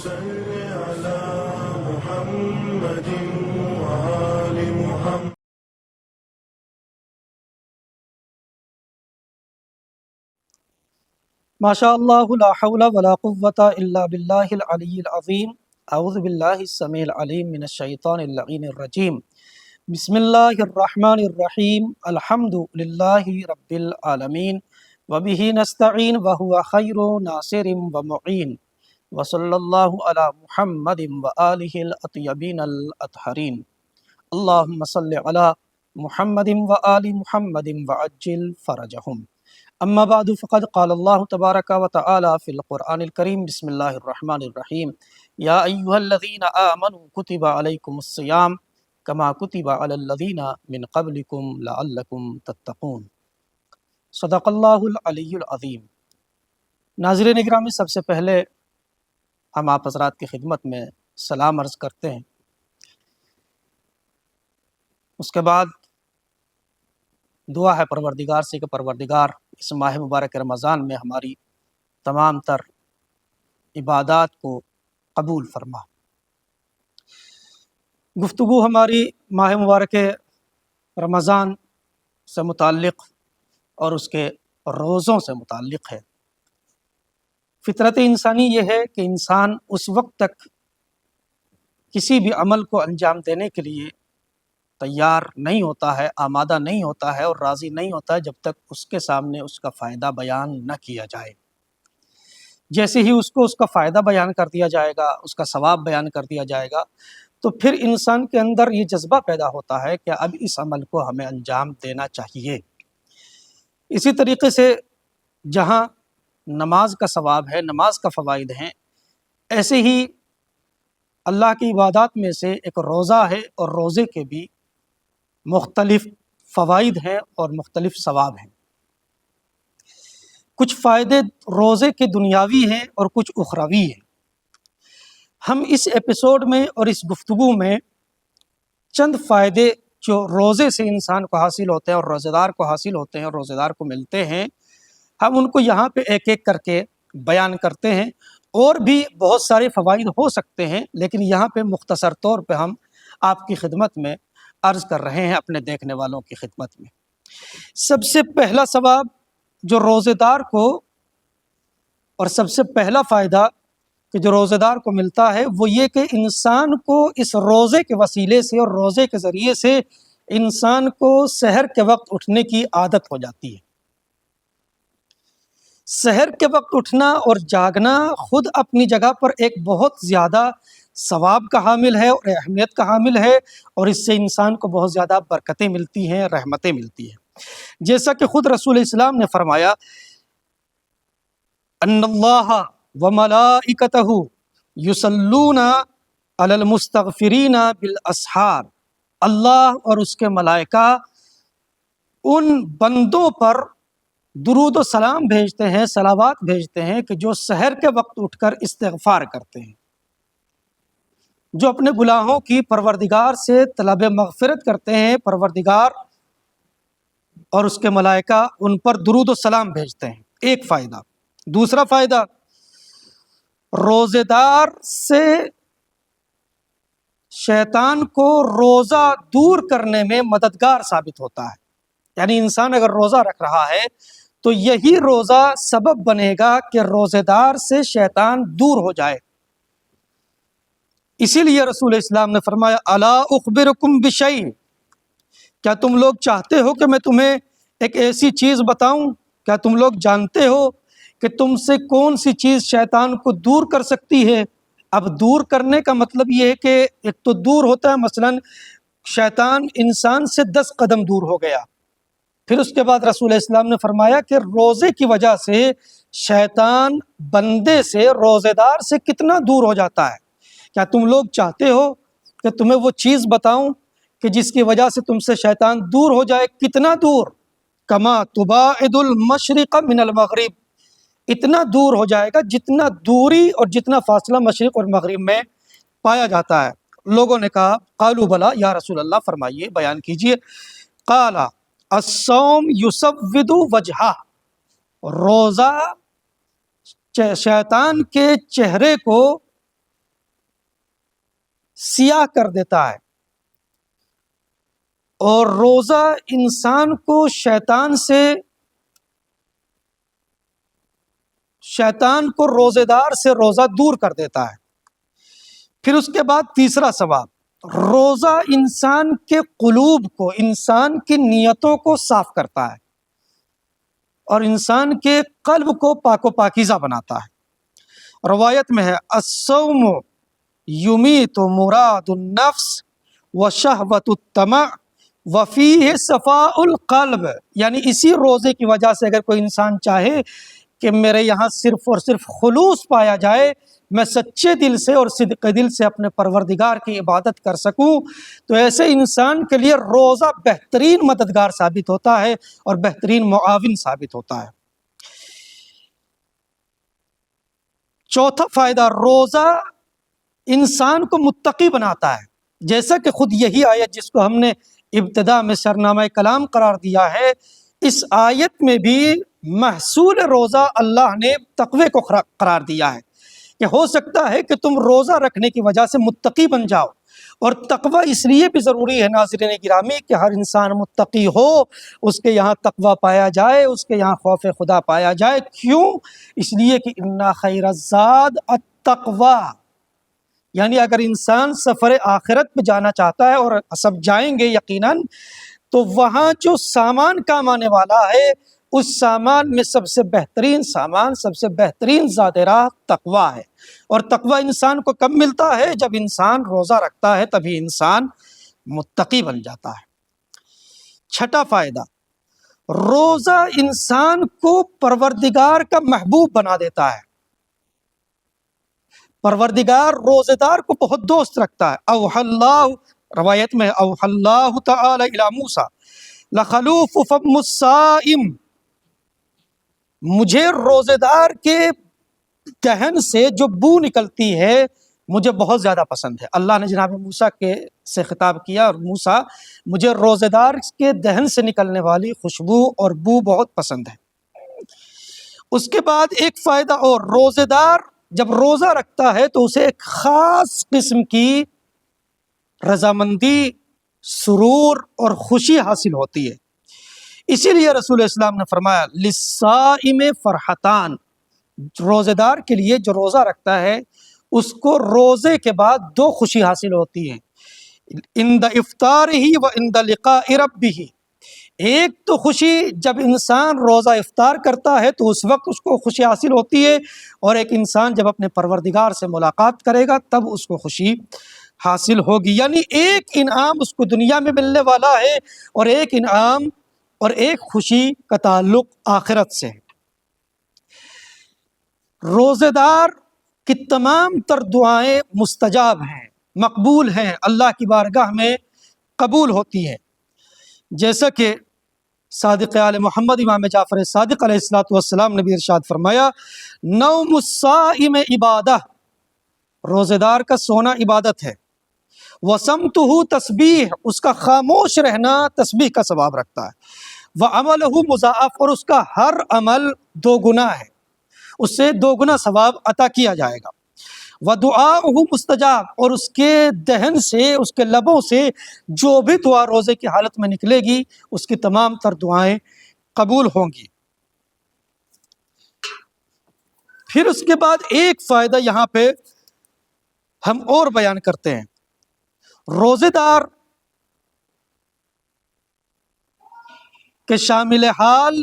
صل على محمد وآل محمد. ماشاء اللہ لا حول ولا قوة الا باللہ العلی العظیم. اعوذ باللہ السمیع العلیم من الشیطان اللعین الرجیم. بسم اللہ الرحمن الرحیم. الحمد للہ رب العالمین وبہ نستعین وہو خیر ناصر ومعین وصلی اللہ علی محمد وآلہ الاطیبین الاطہرین. اللہم صل علی محمد وآل محمد وعجل فرجہم. اما بعد فقد قال اللہ تبارک و تعالی فی القرآن الکریم. بسم اللہ الرحمن الرحیم. یا ایہا الذین آمنوا کتب علیکم الصیام کما کتب علی الذین من قبلکم لعلکم تتقون. صدق اللہ العلی العظیم. ناظرین اکرامی، سب سے پہلے ہم آپ حضرات کی خدمت میں سلام عرض کرتے ہیں. اس کے بعد دعا ہے پروردگار سے کہ پروردگار اس ماہ مبارک رمضان میں ہماری تمام تر عبادات کو قبول فرما. گفتگو ہماری ماہ مبارک رمضان سے متعلق اور اس کے روزوں سے متعلق ہے. فطرت انسانی یہ ہے کہ انسان اس وقت تک کسی بھی عمل کو انجام دینے کے لیے تیار نہیں ہوتا ہے، آمادہ نہیں ہوتا ہے اور راضی نہیں ہوتا ہے جب تک اس کے سامنے اس کا فائدہ بیان نہ کیا جائے. جیسے ہی اس کو اس کا فائدہ بیان کر دیا جائے گا، اس کا ثواب بیان کر دیا جائے گا، تو پھر انسان کے اندر یہ جذبہ پیدا ہوتا ہے کہ اب اس عمل کو ہمیں انجام دینا چاہیے. اسی طریقے سے جہاں نماز کا ثواب ہے، نماز کا فوائد ہیں، ایسے ہی اللہ کی عبادات میں سے ایک روزہ ہے اور روزے کے بھی مختلف فوائد ہیں اور مختلف ثواب ہیں. کچھ فائدے روزے کے دنیاوی ہیں اور کچھ اخروی ہیں. ہم اس ایپیسوڈ میں اور اس گفتگو میں چند فائدے جو روزے سے انسان کو حاصل ہوتے ہیں اور روزے دار کو حاصل ہوتے ہیں اور روزے دار کو ملتے ہیں، ہم ان کو یہاں پہ ایک ایک کر کے بیان کرتے ہیں. اور بھی بہت سارے فوائد ہو سکتے ہیں، لیکن یہاں پہ مختصر طور پہ ہم آپ کی خدمت میں عرض کر رہے ہیں، اپنے دیکھنے والوں کی خدمت میں. سب سے پہلا ثواب جو روزے دار کو، اور سب سے پہلا فائدہ کہ جو روزے دار کو ملتا ہے، وہ یہ کہ انسان کو اس روزے کے وسیلے سے اور روزے کے ذریعے سے انسان کو سحر کے وقت اٹھنے کی عادت ہو جاتی ہے. سحر کے وقت اٹھنا اور جاگنا خود اپنی جگہ پر ایک بہت زیادہ ثواب کا حامل ہے اور اہمیت کا حامل ہے، اور اس سے انسان کو بہت زیادہ برکتیں ملتی ہیں، رحمتیں ملتی ہیں. جیسا کہ خود رسول اسلام نے فرمایا، ان اللہ وملائکتہ یصلون علی المستغفرین بالاسحار. اللہ اور اس کے ملائکہ ان بندوں پر درود و سلام بھیجتے ہیں، صلوات بھیجتے ہیں کہ جو سحر کے وقت اٹھ کر استغفار کرتے ہیں، جو اپنے گناہوں کی پروردگار سے طلب مغفرت کرتے ہیں. پروردگار اور اس کے ملائکہ ان پر درود و سلام بھیجتے ہیں. ایک فائدہ. دوسرا فائدہ، روزے دار سے شیطان کو روزہ دور کرنے میں مددگار ثابت ہوتا ہے. یعنی انسان اگر روزہ رکھ رہا ہے تو یہی روزہ سبب بنے گا کہ روزے دار سے شیطان دور ہو جائے. اسی لیے رسول اسلام نے فرمایا، الا اخبرکم بشیء، کیا تم لوگ چاہتے ہو کہ میں تمہیں ایک ایسی چیز بتاؤں؟ کیا تم لوگ جانتے ہو کہ تم سے کون سی چیز شیطان کو دور کر سکتی ہے؟ اب دور کرنے کا مطلب یہ ہے کہ ایک تو دور ہوتا ہے، مثلا شیطان انسان سے 10 قدم دور ہو گیا. پھر اس کے بعد رسول اسلام نے فرمایا کہ روزے کی وجہ سے شیطان بندے سے، روزے دار سے کتنا دور ہو جاتا ہے. کیا تم لوگ چاہتے ہو کہ تمہیں وہ چیز بتاؤں کہ جس کی وجہ سے تم سے شیطان دور ہو جائے؟ کتنا دور؟ کما تباعد المشرق من المغرب، اتنا دور ہو جائے گا جتنا دوری اور جتنا فاصلہ مشرق اور مغرب میں پایا جاتا ہے. لوگوں نے کہا، قالوا بلا یا رسول اللہ، فرمائیے، بیان کیجئے. قال الصوم یسود وجہہ، روزہ شیطان کے چہرے کو سیاہ کر دیتا ہے، اور روزہ انسان کو شیطان کو روزے دار سے روزہ دور کر دیتا ہے۔ پھر اس کے بعد تیسرا ثواب، روزہ انسان کے قلوب کو، انسان کی نیتوں کو صاف کرتا ہے اور انسان کے قلب کو پاک و پاکیزہ بناتا ہے۔ روایت میں ہے الصوم یمیت مراد النفس وشہوۃ الطمع وفیہ صفاء القلب، یعنی اسی روزے کی وجہ سے اگر کوئی انسان چاہے کہ میرے یہاں صرف اور صرف خلوص پایا جائے، میں سچے دل سے اور صدق دل سے اپنے پروردگار کی عبادت کر سکوں، تو ایسے انسان کے لیے روزہ بہترین مددگار ثابت ہوتا ہے اور بہترین معاون ثابت ہوتا ہے۔ چوتھا فائدہ، روزہ انسان کو متقی بناتا ہے، جیسا کہ خود یہی آیت جس کو ہم نے ابتدا میں سرنامہ کلام قرار دیا ہے، اس آیت میں بھی محصول روزہ اللہ نے تقوی کو قرار دیا ہے کہ ہو سکتا ہے کہ تم روزہ رکھنے کی وجہ سے متقی بن جاؤ، اور تقوی اس لیے بھی ضروری ہے ناظرین گرامی کہ ہر انسان متقی ہو، اس کے یہاں تقوی پایا جائے، اس کے یہاں خوف خدا پایا جائے۔ کیوں؟ اس لیے کہ ان خیر الزاد التقوی، یعنی اگر انسان سفر آخرت پہ جانا چاہتا ہے، اور سب جائیں گے یقیناً، تو وہاں جو سامان کام آنے والا ہے، اس سامان میں سب سے بہترین سامان، سب سے بہترین زاد راہ تقوی ہے۔ اور تقوی انسان کو کب ملتا ہے؟ جب انسان روزہ رکھتا ہے، تبھی انسان متقی بن جاتا ہے۔ چھٹا فائدہ، روزہ انسان کو پروردگار کا محبوب بنا دیتا ہے۔ پروردگار روزے دار کو بہت دوست رکھتا ہے۔ اوحی اللہ، روایت میں اوحی اللہ تعالی الی موسیٰ لخلوف فم الصائم، مجھے روزے دار کے دہن سے جو بو نکلتی ہے مجھے بہت زیادہ پسند ہے۔ اللہ نے جناب موسیٰ سے خطاب کیا، اور موسیٰ، مجھے روزے دار کے دہن سے نکلنے والی خوشبو اور بو بہت پسند ہے۔ اس کے بعد ایک فائدہ اور، روزے دار جب روزہ رکھتا ہے تو اسے ایک خاص قسم کی رضامندی، سرور اور خوشی حاصل ہوتی ہے۔ اسی لیے رسول اسلام نے فرمایا للصائم فرحتان، روزے دار کے لیے جو روزہ رکھتا ہے اس کو روزے کے بعد دو خوشی حاصل ہوتی ہیں، عند افطارہ و عند لقاء ربہ۔ ایک تو خوشی جب انسان روزہ افطار کرتا ہے تو اس وقت اس کو خوشی حاصل ہوتی ہے، اور ایک انسان جب اپنے پروردگار سے ملاقات کرے گا تب اس کو خوشی حاصل ہوگی۔ یعنی ایک انعام اس کو دنیا میں ملنے والا ہے، اور ایک انعام اور ایک خوشی کا تعلق آخرت سے ہے۔ روزے دار کی تمام تر دعائیں مستجاب ہیں، مقبول ہیں، اللہ کی بارگاہ میں قبول ہوتی ہیں، جیسا کہ صادق آل محمد امام جعفر صادق علیہ السلام نے بھی ارشاد فرمایا نوم الصائم عبادہ، روزے دار کا سونا عبادت ہے، وصمتہ تسبیح، اس کا خاموش رہنا تسبیح کا ثواب رکھتا ہے، وعملہ مضاعف، اور اس کا ہر عمل دو گنا ہے، اس سے دو گنا ثواب عطا کیا جائے گا، ودعاؤہ مستجاب، اور اس کے دہن سے، اس کے لبوں سے جو بھی دعا روزے کی حالت میں نکلے گی اس کی تمام تر دعائیں قبول ہوں گی۔ پھر اس کے بعد ایک فائدہ یہاں پہ ہم اور بیان کرتے ہیں، روزے دار کے شامل حال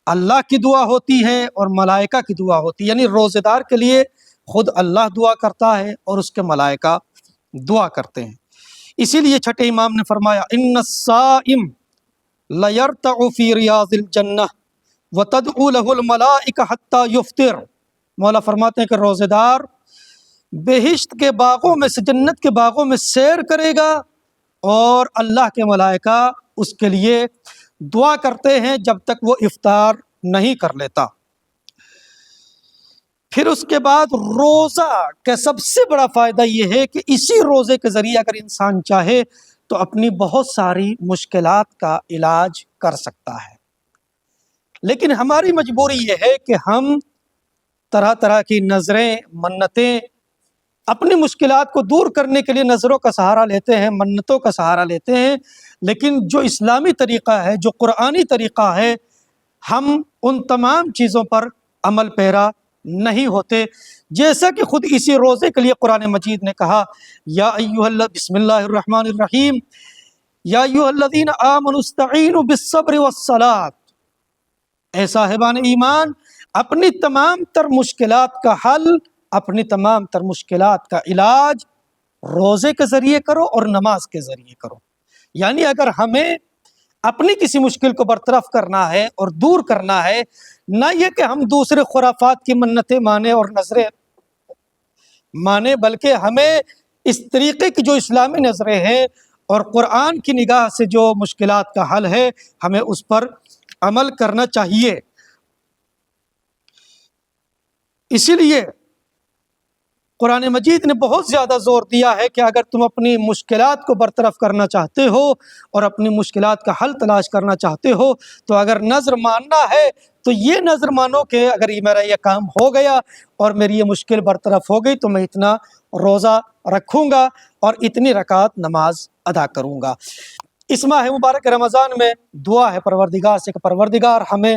اللہ کی دعا ہوتی ہے اور ملائکہ کی دعا ہوتی ہے، یعنی روزے دار کے لیے خود اللہ دعا کرتا ہے اور اس کے ملائکہ دعا کرتے ہیں۔ اسی لیے چھٹے امام نے فرمایا ان الصائم لیرتع فی ریاض الجنہ وتدعو له الملائکہ حتی یفطر، مولا فرماتے ہیں کہ روزے دار بہشت کے باغوں میں سے، جنت کے باغوں میں سیر کرے گا، اور اللہ کے ملائکہ اس کے لیے دعا کرتے ہیں جب تک وہ افطار نہیں کر لیتا۔ پھر اس کے بعد روزہ کا سب سے بڑا فائدہ یہ ہے کہ اسی روزے کے ذریعے اگر انسان چاہے تو اپنی بہت ساری مشکلات کا علاج کر سکتا ہے، لیکن ہماری مجبوری یہ ہے کہ ہم طرح طرح کی نظریں، منتیں اپنی مشکلات کو دور کرنے کے لیے نظروں کا سہارا لیتے ہیں، منتوں کا سہارا لیتے ہیں، لیکن جو اسلامی طریقہ ہے، جو قرآنی طریقہ ہے، ہم ان تمام چیزوں پر عمل پیرا نہیں ہوتے. جیسا کہ خود اسی روزے کے لیے قرآن مجید نے کہا، یا ایھا اللہ، بسم اللہ الرحمن الرحیم، یا ایھا الذین آمنوا استعینوا بالصبر والصلاۃ، اے صاحبان ایمان، اپنی تمام تر مشکلات کا حل، اپنی تمام تر مشکلات کا علاج روزے کے ذریعے کرو اور نماز کے ذریعے کرو. یعنی اگر ہمیں اپنی کسی مشکل کو برطرف کرنا ہے اور دور کرنا ہے، نہ یہ کہ ہم دوسرے خرافات کی منتیں مانیں اور نظریں مانیں، بلکہ ہمیں اس طریقے کی جو اسلامی نظریں ہیں اور قرآن کی نگاہ سے جو مشکلات کا حل ہے، ہمیں اس پر عمل کرنا چاہیے. اسی لیے قرآن مجید نے بہت زیادہ زور دیا ہے کہ اگر تم اپنی مشکلات کو برطرف کرنا چاہتے ہو اور اپنی مشکلات کا حل تلاش کرنا چاہتے ہو، تو اگر نظر ماننا ہے تو یہ نظر مانو کہ اگر یہ میرا یہ کام ہو گیا اور میری یہ مشکل برطرف ہو گئی تو میں اتنا روزہ رکھوں گا اور اتنی رکعت نماز ادا کروں گا. اس ماہ مبارک رمضان میں دعا ہے پروردگار سے کہ پروردگار ہمیں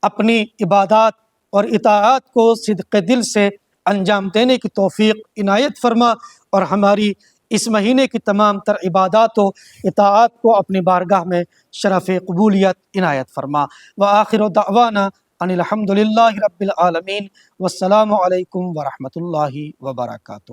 اپنی عبادات اور اطاعت کو صدق دل سے انجام دینے کی توفیق عنایت فرما، اور ہماری اس مہینے کی تمام تر عبادات و اطاعت کو اپنی بارگاہ میں شرف قبولیت عنایت فرما. وآخر دعوانا ان الحمد للہ رب العالمین، والسلام علیکم ورحمۃ اللہ وبرکاتہ.